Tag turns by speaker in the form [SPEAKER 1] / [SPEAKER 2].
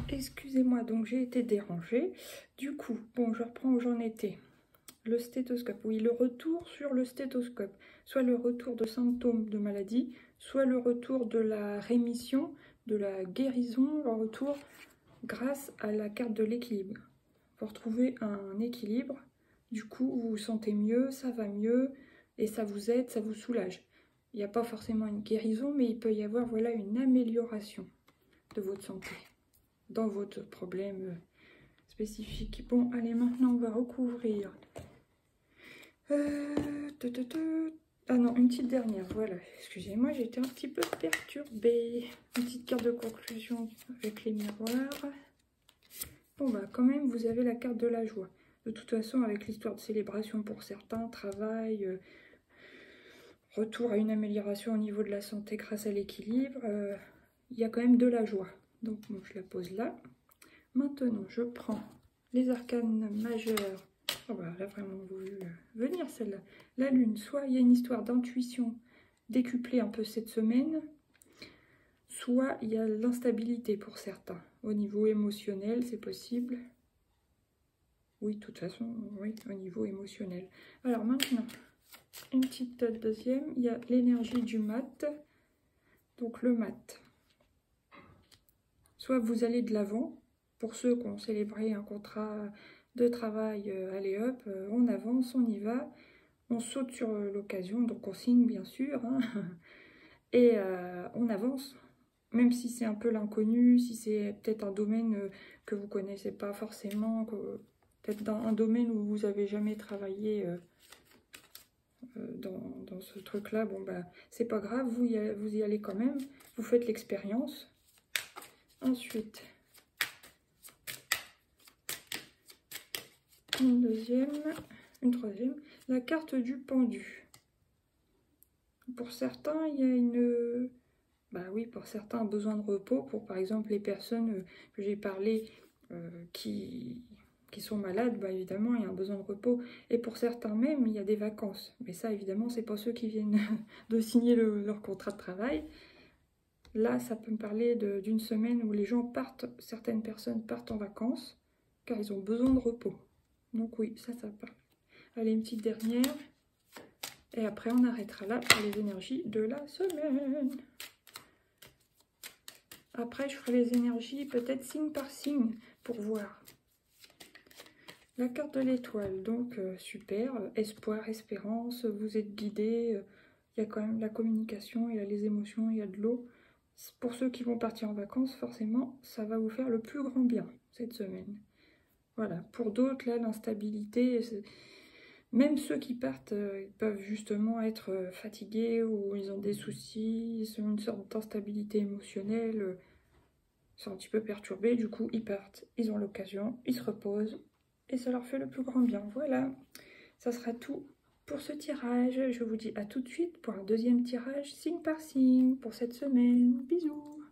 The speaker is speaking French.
[SPEAKER 1] excusez-moi, donc j'ai été dérangée. Du coup, bon, je reprends où j'en étais. Le stéthoscope, oui, le retour sur le stéthoscope. Soit le retour de symptômes de maladie, soit le retour de la rémission, de la guérison, le retour grâce à la carte de l'équilibre. Vous retrouvez un équilibre, du coup vous vous sentez mieux, ça va mieux, et ça vous aide, ça vous soulage. Il n'y a pas forcément une guérison, mais il peut y avoir voilà, une amélioration de votre santé, dans votre problème spécifique. Bon, allez, maintenant on va recouvrir. Ah non, une petite dernière, voilà. Excusez-moi, j'étais un petit peu perturbée. Une petite carte de conclusion avec les miroirs. Bon, bah quand même, vous avez la carte de la joie. De toute façon, avec l'histoire de célébration pour certains, travail, retour à une amélioration au niveau de la santé grâce à l'équilibre, il y a quand même de la joie. Donc, bon, je la pose là. Maintenant, je prends les arcanes majeures. Oh bah, elle a vraiment voulu venir celle-là. La lune, soit il y a une histoire d'intuition décuplée un peu cette semaine, soit il y a l'instabilité pour certains. Au niveau émotionnel, c'est possible. Oui, de toute façon, oui, au niveau émotionnel. Alors maintenant, une petite deuxième, il y a l'énergie du mat. Donc le mat. Soit vous allez de l'avant, pour ceux qui ont célébré un contrat de travail, allez hop, on avance, on y va, on saute sur l'occasion, donc on signe bien sûr, hein, et on avance, même si c'est un peu l'inconnu, si c'est peut-être un domaine que vous connaissez pas forcément, peut-être dans un domaine où vous n'avez jamais travaillé dans ce truc-là, bon bah c'est pas grave, vous y allez quand même, vous faites l'expérience. Ensuite, une deuxième, une troisième, la carte du pendu. Pour certains, il y a une... Bah oui, pour certains, un besoin de repos. Pour par exemple les personnes que j'ai parlé qui sont malades, bah évidemment, il y a un besoin de repos. Et pour certains même, il y a des vacances. Mais ça, évidemment, c'est pas ceux qui viennent de signer leur contrat de travail. Là, ça peut me parler d'une semaine où les gens partent, certaines personnes partent en vacances, car ils ont besoin de repos. Donc oui, ça parle. Allez, une petite dernière. Et après, on arrêtera là pour les énergies de la semaine. Après, je ferai les énergies peut-être signe par signe pour voir. La carte de l'étoile, donc super. Espoir, espérance, vous êtes guidé. Il y a quand même la communication, il y a les émotions, il y a de l'eau. Pour ceux qui vont partir en vacances, forcément, ça va vous faire le plus grand bien cette semaine. Voilà. Pour d'autres, là, l'instabilité... Même ceux qui partent, ils peuvent justement être fatigués ou ils ont des soucis, ils ont une sorte d'instabilité émotionnelle, ils sont un petit peu perturbés, du coup ils partent, ils ont l'occasion, ils se reposent et ça leur fait le plus grand bien. Voilà, ça sera tout pour ce tirage. Je vous dis à tout de suite pour un deuxième tirage signe par signe pour cette semaine. Bisous!